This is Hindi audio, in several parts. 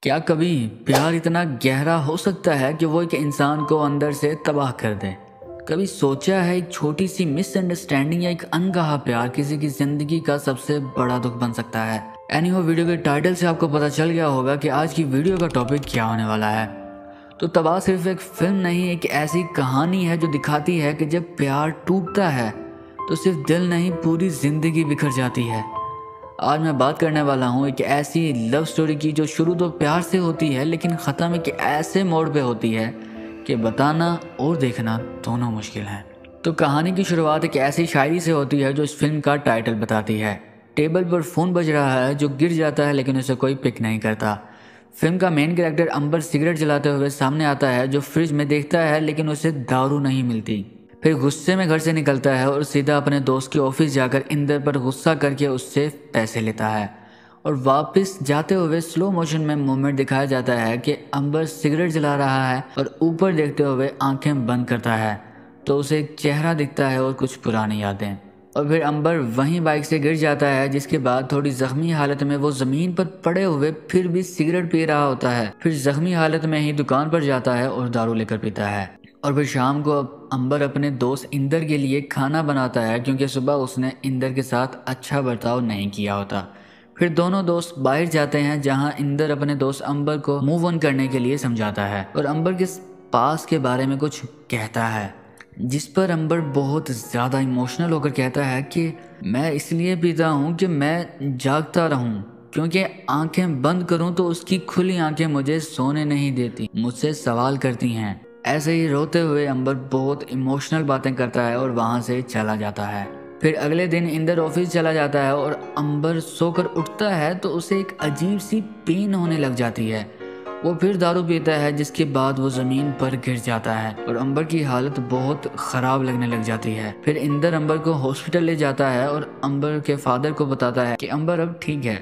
क्या कभी प्यार इतना गहरा हो सकता है कि वो एक इंसान को अंदर से तबाह कर दे? कभी सोचा है एक छोटी सी मिसअंडरस्टैंडिंग या एक अनकहा प्यार किसी की जिंदगी का सबसे बड़ा दुख बन सकता है? एनीहो, वीडियो के टाइटल से आपको पता चल गया होगा कि आज की वीडियो का टॉपिक क्या होने वाला है। तो तबाह सिर्फ एक फिल्म नहीं, एक ऐसी कहानी है जो दिखाती है कि जब प्यार टूटता है तो सिर्फ दिल नहीं, पूरी जिंदगी बिखर जाती है। आज मैं बात करने वाला हूँ एक ऐसी लव स्टोरी की जो शुरू तो प्यार से होती है लेकिन ख़त्म एक ऐसे मोड़ पे होती है कि बताना और देखना दोनों मुश्किल हैं। तो कहानी की शुरुआत एक ऐसी शायरी से होती है जो इस फिल्म का टाइटल बताती है। टेबल पर फ़ोन बज रहा है जो गिर जाता है लेकिन उसे कोई पिक नहीं करता। फिल्म का मेन कैरेक्टर अंबर सिगरेट जलाते हुए सामने आता है जो फ्रिज में देखता है लेकिन उसे दारू नहीं मिलती। फिर गुस्से में घर से निकलता है और सीधा अपने दोस्त के ऑफिस जाकर इंदर पर गुस्सा करके उससे पैसे लेता है। और वापस जाते हुए स्लो मोशन में मूवमेंट दिखाया जाता है कि अंबर सिगरेट जला रहा है और ऊपर देखते हुए आंखें बंद करता है तो उसे एक चेहरा दिखता है और कुछ पुरानी यादें। और फिर अंबर वहीं बाइक से गिर जाता है, जिसके बाद थोड़ी जख्मी हालत में वो ज़मीन पर पड़े हुए फिर भी सिगरेट पी रहा होता है। फिर जख्मी हालत में ही दुकान पर जाता है और दारू लेकर पीता है। और फिर शाम को अंबर अपने दोस्त इंदर के लिए खाना बनाता है क्योंकि सुबह उसने इंदर के साथ अच्छा बर्ताव नहीं किया होता। फिर दोनों दोस्त बाहर जाते हैं जहां इंदर अपने दोस्त अंबर को मूव ऑन करने के लिए समझाता है और अंबर के पास के बारे में कुछ कहता है, जिस पर अंबर बहुत ज़्यादा इमोशनल होकर कहता है कि मैं इसलिए पीता हूँ कि मैं जागता रहूँ, क्योंकि आंखें बंद करूँ तो उसकी खुली आंखें मुझे सोने नहीं देती, मुझसे सवाल करती हैं। ऐसे ही रोते हुए अंबर बहुत इमोशनल बातें करता है और वहाँ से चला जाता है। फिर अगले दिन इंदर ऑफिस चला जाता है और अंबर सोकर उठता है तो उसे एक अजीब सी पेन होने लग जाती है। वो फिर दारू पीता है जिसके बाद वो ज़मीन पर गिर जाता है और अंबर की हालत बहुत ख़राब लगने लग जाती है। फिर इंदर अंबर को हॉस्पिटल ले जाता है और अंबर के फादर को बताता है कि अंबर अब ठीक है।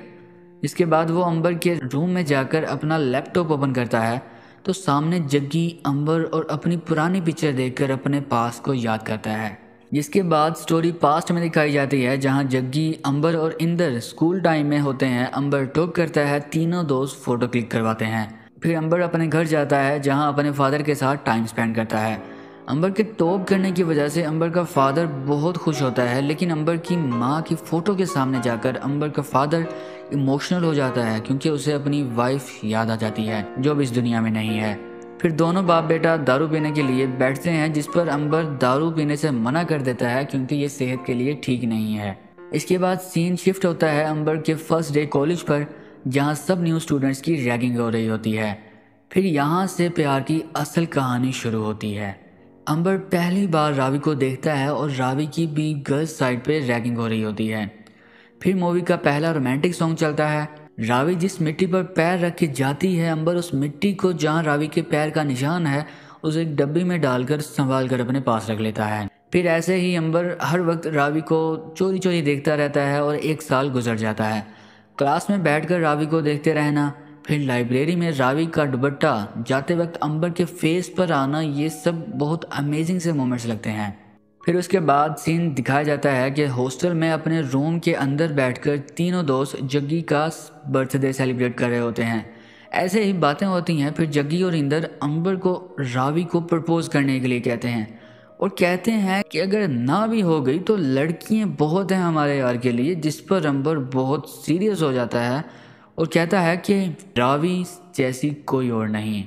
इसके बाद वो अंबर के रूम में जाकर अपना लैपटॉप ओपन करता है तो सामने जग्गी अंबर और अपनी पुरानी पिक्चर देखकर अपने पास को याद करता है। जिसके बाद स्टोरी पास्ट में दिखाई जाती है जहां जग्गी, अंबर और इंदर स्कूल टाइम में होते हैं। अंबर टॉक करता है, तीनों दोस्त फोटो क्लिक करवाते हैं। फिर अंबर अपने घर जाता है जहां अपने फादर के साथ टाइम स्पेंड करता है। अंबर के टॉप करने की वजह से अंबर का फादर बहुत खुश होता है, लेकिन अंबर की माँ की फ़ोटो के सामने जाकर अंबर का फादर इमोशनल हो जाता है क्योंकि उसे अपनी वाइफ याद आ जाती है जो अब इस दुनिया में नहीं है। फिर दोनों बाप बेटा दारू पीने के लिए बैठते हैं, जिस पर अंबर दारू पीने से मना कर देता है क्योंकि ये सेहत के लिए ठीक नहीं है। इसके बाद सीन शिफ्ट होता है अंबर के फर्स्ट डे कॉलेज पर, जहाँ सब न्यू स्टूडेंट्स की रैगिंग हो रही होती है। फिर यहाँ से प्यार की असल कहानी शुरू होती है। अंबर पहली बार रावी को देखता है और रावी की भी गर्ल्स साइड पे रैगिंग हो रही होती है। फिर मूवी का पहला रोमांटिक सॉन्ग चलता है। रावी जिस मिट्टी पर पैर रख के जाती है, अंबर उस मिट्टी को जहाँ रावी के पैर का निशान है उसे एक डब्बी में डालकर संभाल कर अपने पास रख लेता है। फिर ऐसे ही अंबर हर वक्त रावी को चोरी चोरी देखता रहता है और 1 साल गुजर जाता है। क्लास में बैठकर रावी को देखते रहना, फिर लाइब्रेरी में रावी का दुपट्टा जाते वक्त अंबर के फेस पर आना, ये सब बहुत अमेजिंग से मोमेंट्स लगते हैं। फिर उसके बाद सीन दिखाया जाता है कि हॉस्टल में अपने रूम के अंदर बैठकर तीनों दोस्त जग्गी का बर्थडे सेलिब्रेट कर रहे होते हैं। ऐसे ही बातें होती हैं। फिर जग्गी और इंदर अंबर को रावी को प्रपोज करने के लिए कहते हैं और कहते हैं कि अगर ना भी हो गई तो लड़कियां बहुत हैं हमारे यार के लिए, जिस पर अंबर बहुत सीरियस हो जाता है और कहता है कि रावी जैसी कोई और नहीं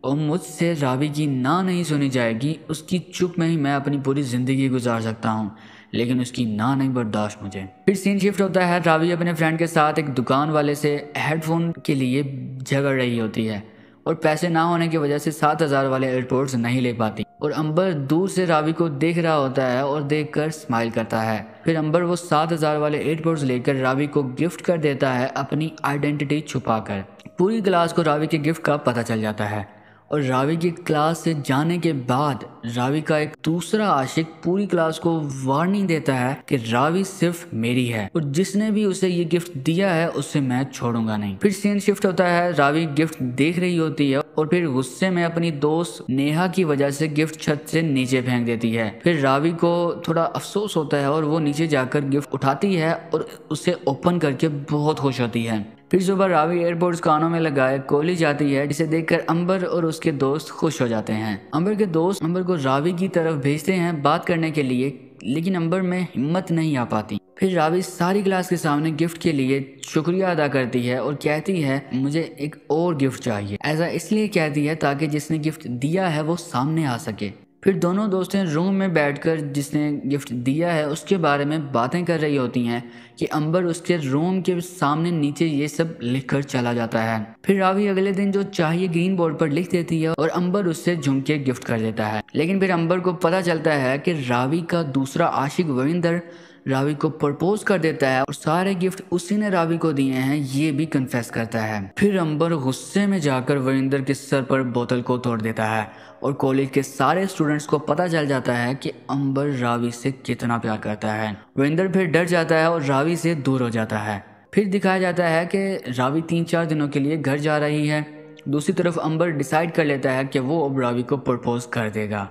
और मुझसे रावी की ना नहीं सुनी जाएगी। उसकी चुप में ही मैं अपनी पूरी ज़िंदगी गुजार सकता हूँ, लेकिन उसकी ना नहीं बर्दाश्त मुझे। फिर सीन शिफ्ट होता है। रावी अपने फ्रेंड के साथ एक दुकान वाले से हेडफोन के लिए झगड़ रही होती है और पैसे ना होने की वजह से 7,000 वाले एयरपोर्ट्स नहीं ले पाती और अंबर दूर से रावी को देख रहा होता है और देखकर स्माइल करता है। फिर अंबर वो 7,000 वाले एयरपोर्ट्स लेकर रावी को गिफ्ट कर देता है, अपनी आइडेंटिटी छुपाकर। पूरी क्लास को रावी के गिफ्ट का पता चल जाता है और रावी की क्लास से जाने के बाद रावी का एक दूसरा आशिक पूरी क्लास को वार्निंग देता है कि रावी सिर्फ मेरी है और जिसने भी उसे ये गिफ्ट दिया है उसे मैं छोड़ूंगा नहीं। फिर सीन शिफ्ट होता है। रावी गिफ्ट देख रही होती है और फिर गुस्से में अपनी दोस्त नेहा की वजह से गिफ्ट छत से नीचे फेंक देती है। फिर रावी को थोड़ा अफसोस होता है और वो नीचे जाकर गिफ्ट उठाती है और उसे ओपन करके बहुत खुश होती है। फिर सुबह रावी एयरपोर्ट्स कानों में लगाए कॉलेज जाती है, जिसे देखकर अंबर और उसके दोस्त खुश हो जाते हैं। अंबर के दोस्त अंबर को रावी की तरफ भेजते हैं बात करने के लिए, लेकिन अंबर में हिम्मत नहीं आ पाती। फिर रावी सारी क्लास के सामने गिफ्ट के लिए शुक्रिया अदा करती है और कहती है मुझे एक और गिफ्ट चाहिए। ऐसा इसलिए कहती है ताकि जिसने गिफ्ट दिया है वो सामने आ सके। फिर दोनों दोस्तें रूम में बैठकर जिसने गिफ्ट दिया है उसके बारे में बातें कर रही होती हैं कि अंबर उसके रूम के सामने नीचे ये सब लिखकर चला जाता है। फिर रावी अगले दिन जो चाहिए ग्रीन बोर्ड पर लिख देती है और अंबर उससे झुमके गिफ्ट कर देता है। लेकिन फिर अंबर को पता चलता है कि रावी का दूसरा आशिक वरिंदर रावी को प्रपोज कर देता है और सारे गिफ्ट उसी ने रावी को दिए हैं ये भी कन्फेस करता है। फिर अंबर गुस्से में जाकर वरिंदर के सर पर बोतल को तोड़ देता है और कॉलेज के सारे स्टूडेंट्स को पता चल जाता है कि अंबर रावी से कितना प्यार करता है। वरिंदर फिर डर जाता है और रावी से दूर हो जाता है। फिर दिखाया जाता है कि रावी 3-4 दिनों के लिए घर जा रही है। दूसरी तरफ अंबर डिसाइड कर लेता है कि वो अब रावी को प्रपोज कर देगा।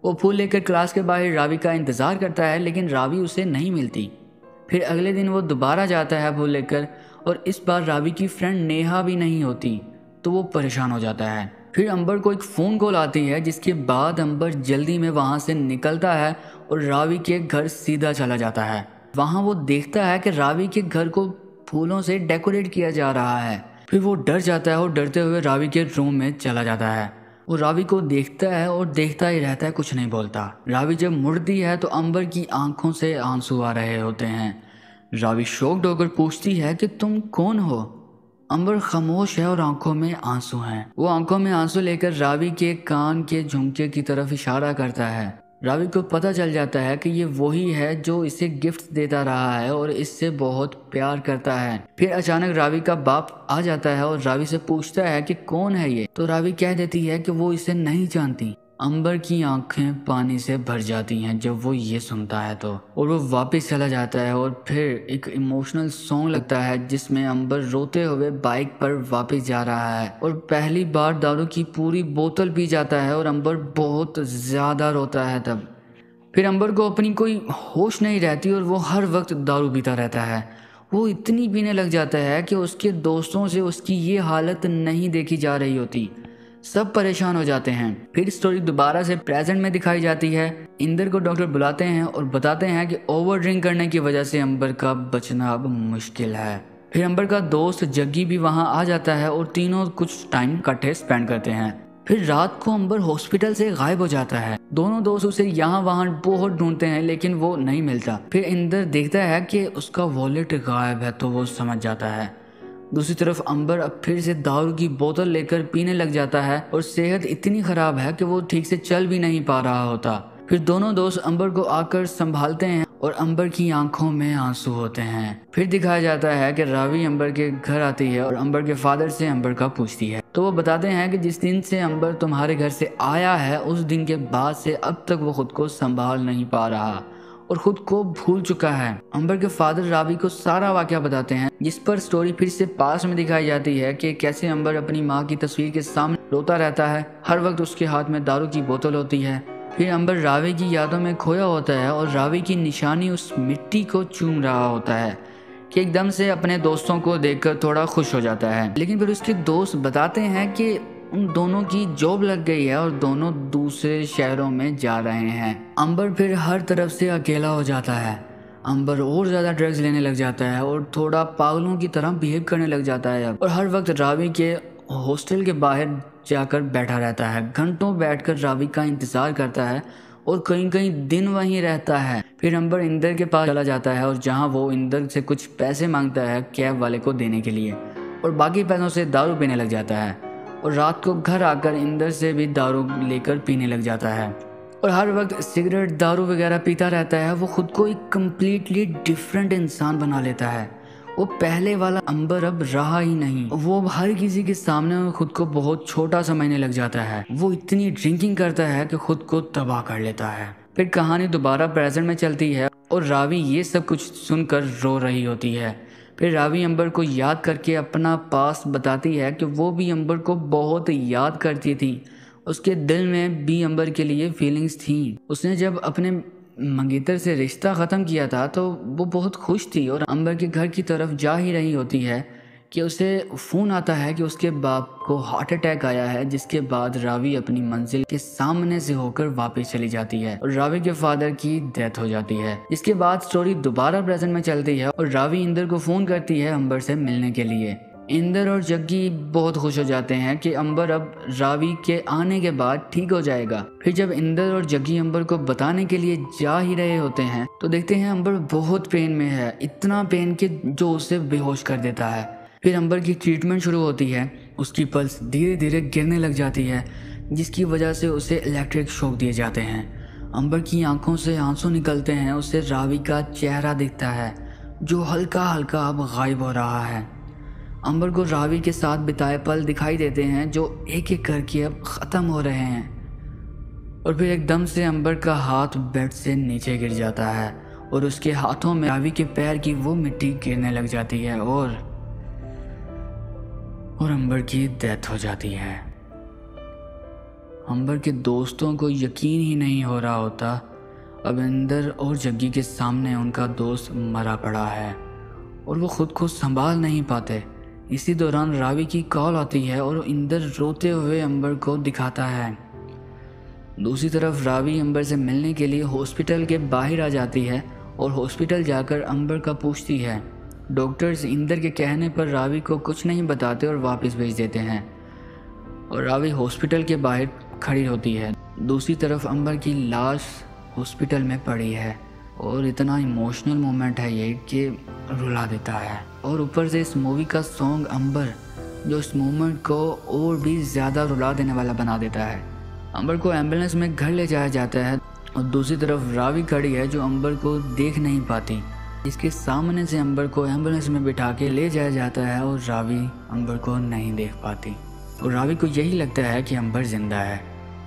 वो फूल लेकर क्लास के बाहर रावी का इंतज़ार करता है, लेकिन रावी उसे नहीं मिलती। फिर अगले दिन वो दोबारा जाता है फूल लेकर और इस बार रावी की फ्रेंड नेहा भी नहीं होती, तो वो परेशान हो जाता है। फिर अंबर को एक फ़ोन कॉल आती है, जिसके बाद अंबर जल्दी में वहाँ से निकलता है और रावी के घर सीधा चला जाता है। वहाँ वो देखता है कि रावी के घर को फूलों से डेकोरेट किया जा रहा है। फिर वो डर जाता है और डरते हुए रावी के रूम में चला जाता है। वो रावी को देखता है और देखता ही रहता है, कुछ नहीं बोलता। रावी जब मुड़ती है तो अंबर की आंखों से आंसू आ रहे होते हैं। रावी शॉक्ड होकर पूछती है कि तुम कौन हो। अंबर खामोश है और आंखों में आंसू हैं। वो आंखों में आंसू लेकर रावी के कान के झुमके की तरफ इशारा करता है। रावी को पता चल जाता है कि ये वही है जो इसे गिफ्ट देता रहा है और इससे बहुत प्यार करता है। फिर अचानक रावी का बाप आ जाता है और रावी से पूछता है कि कौन है ये, तो रावी कह देती है कि वो इसे नहीं जानती। अंबर की आंखें पानी से भर जाती हैं जब वो ये सुनता है तो, और वो वापस चला जाता है। और फिर एक इमोशनल सॉन्ग लगता है जिसमें अंबर रोते हुए बाइक पर वापस जा रहा है और पहली बार दारू की पूरी बोतल पी जाता है और अंबर बहुत ज़्यादा रोता है तब। फिर अंबर को अपनी कोई होश नहीं रहती और वो हर वक्त दारू पीता रहता है। वो इतनी पीने लग जाता है कि उसके दोस्तों से उसकी ये हालत नहीं देखी जा रही होती। सब परेशान हो जाते हैं। फिर स्टोरी दोबारा से प्रेजेंट में दिखाई जाती है। इंदर को डॉक्टर बुलाते हैं और बताते हैं कि ओवर ड्रिंक करने की वजह से अंबर का बचना अब मुश्किल है। फिर अंबर का दोस्त जग्गी भी वहां आ जाता है और तीनों कुछ टाइम इकट्ठे स्पेंड करते हैं। फिर रात को अंबर हॉस्पिटल से गायब हो जाता है। दोनों दोस्त उसे यहाँ वहाँ बहुत ढूंढते हैं लेकिन वो नहीं मिलता। फिर इंदर देखता है कि उसका वॉलेट गायब है तो वो समझ जाता है। दूसरी तरफ अंबर अब फिर से दारू की बोतल लेकर पीने लग जाता है और सेहत इतनी खराब है कि वो ठीक से चल भी नहीं पा रहा होता। फिर दोनों दोस्त अंबर को आकर संभालते हैं और अंबर की आंखों में आंसू होते हैं। फिर दिखाया जाता है कि रावी अंबर के घर आती है और अंबर के फादर से अंबर का पूछती है, तो वो बताते हैं कि जिस दिन से अंबर तुम्हारे घर से आया है उस दिन के बाद से अब तक वो खुद को संभाल नहीं पा रहा और खुद को भूल चुका है। अंबर के फादर रावी को सारा वाकया बताते हैं, जिस पर स्टोरी फिर से पास में दिखाई जाती है कि कैसे अंबर अपनी माँ की तस्वीर के सामने रोता रहता है। हर वक्त उसके हाथ में दारू की बोतल होती है। फिर अंबर रावी की यादों में खोया होता है और रावी की निशानी उस मिट्टी को चूम रहा होता है कि एकदम से अपने दोस्तों को देखकर थोड़ा खुश हो जाता है। लेकिन फिर उसके दोस्त बताते हैं कि उन दोनों की जॉब लग गई है और दोनों दूसरे शहरों में जा रहे हैं। अंबर फिर हर तरफ से अकेला हो जाता है। अंबर और ज़्यादा ड्रग्स लेने लग जाता है और थोड़ा पागलों की तरह बिहेव करने लग जाता है और हर वक्त रावी के हॉस्टल के बाहर जाकर बैठा रहता है। घंटों बैठकर रावी का इंतज़ार करता है और कहीं कहीं दिन वहीं रहता है। फिर अंबर इंदर के पास चला जाता है और जहाँ वो इंदर से कुछ पैसे मांगता है कैब वाले को देने के लिए और बाकी पैसों से दारू पीने लग जाता है और रात को घर आकर इंदर से भी दारू लेकर पीने लग जाता है और हर वक्त सिगरेट दारू वगैरह पीता रहता है। वो खुद को एक कम्प्लीटली डिफरेंट इंसान बना लेता है। वो पहले वाला अंबर अब रहा ही नहीं। वो हर किसी के सामने खुद को बहुत छोटा समझने लग जाता है। वो इतनी ड्रिंकिंग करता है कि खुद को तबाह कर लेता है। फिर कहानी दोबारा प्रेजेंट में चलती है और रावी ये सब कुछ सुनकर रो रही होती है। फिर रावी अंबर को याद करके अपना पास्ट बताती है कि वो भी अंबर को बहुत याद करती थी। उसके दिल में भी अंबर के लिए फीलिंग्स थी। उसने जब अपने मंगेतर से रिश्ता ख़त्म किया था तो वो बहुत खुश थी और अंबर के घर की तरफ जा ही रही होती है कि उसे फ़ोन आता है कि उसके बाप को हार्ट अटैक आया है, जिसके बाद रावी अपनी मंजिल के सामने से होकर वापस चली जाती है और रावी के फादर की डेथ हो जाती है। इसके बाद स्टोरी दोबारा प्रेजेंट में चलती है और रावी इंदर को फ़ोन करती है अंबर से मिलने के लिए। इंदर और जग्गी बहुत खुश हो जाते हैं कि अंबर अब रावी के आने के बाद ठीक हो जाएगा। फिर जब इंदर और जग्गी अंबर को बताने के लिए जा ही रहे होते हैं तो देखते हैं अंबर बहुत पेन में है, इतना पेन कि जो उसे बेहोश कर देता है। फिर अंबर की ट्रीटमेंट शुरू होती है। उसकी पल्स धीरे धीरे गिरने लग जाती है, जिसकी वजह से उसे इलेक्ट्रिक शॉक दिए जाते हैं। अंबर की आंखों से आंसू निकलते हैं। उसे रावी का चेहरा दिखता है जो हल्का हल्का अब गायब हो रहा है। अंबर को रावी के साथ बिताए पल दिखाई देते हैं जो एक एक करके अब ख़त्म हो रहे हैं। और फिर एकदम से अंबर का हाथ बेड से नीचे गिर जाता है और उसके हाथों में रावी के पैर की वो मिट्टी गिरने लग जाती है और अंबर की डेथ हो जाती है। अंबर के दोस्तों को यकीन ही नहीं हो रहा होता अब इंदर और जग्गी के सामने उनका दोस्त मरा पड़ा है और वो खुद को संभाल नहीं पाते। इसी दौरान रावी की कॉल आती है और इंदर रोते हुए अंबर को दिखाता है। दूसरी तरफ रावी अंबर से मिलने के लिए हॉस्पिटल के बाहर आ जाती है और हॉस्पिटल जाकर अंबर का पूछती है। डॉक्टर्स इंदर के कहने पर रावी को कुछ नहीं बताते और वापस भेज देते हैं और रावी हॉस्पिटल के बाहर खड़ी होती है। दूसरी तरफ अंबर की लाश हॉस्पिटल में पड़ी है और इतना इमोशनल मोमेंट है ये कि रुला देता है। और ऊपर से इस मूवी का सॉन्ग अंबर जो इस मोमेंट को और भी ज़्यादा रुला देने वाला बना देता है। अंबर को एम्बुलेंस में घर ले जाया जाता है और दूसरी तरफ रावी खड़ी है जो अंबर को देख नहीं पाती। इसके सामने से अंबर को एम्बुलेंस में बिठा के ले जाया जाता है और रावी अंबर को नहीं देख पाती और रावी को यही लगता है कि अंबर जिंदा है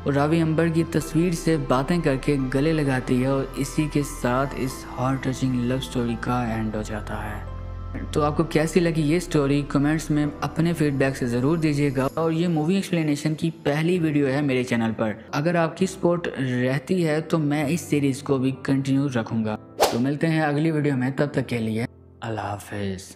और रावी अंबर की तस्वीर से बातें करके गले लगाती है और इसी के साथ इस हार्ट टचिंग लव स्टोरी का एंड हो जाता है। तो आपको कैसी लगी ये स्टोरी कमेंट्स में अपने फीडबैक से ज़रूर दीजिएगा। और ये मूवी एक्सप्लेनेशन की पहली वीडियो है मेरे चैनल पर। अगर आपकी सपोर्ट रहती है तो मैं इस सीरीज़ को भी कंटिन्यू रखूँगा। तो मिलते हैं अगली वीडियो में, तब तक के लिए अल्लाह हाफिज़।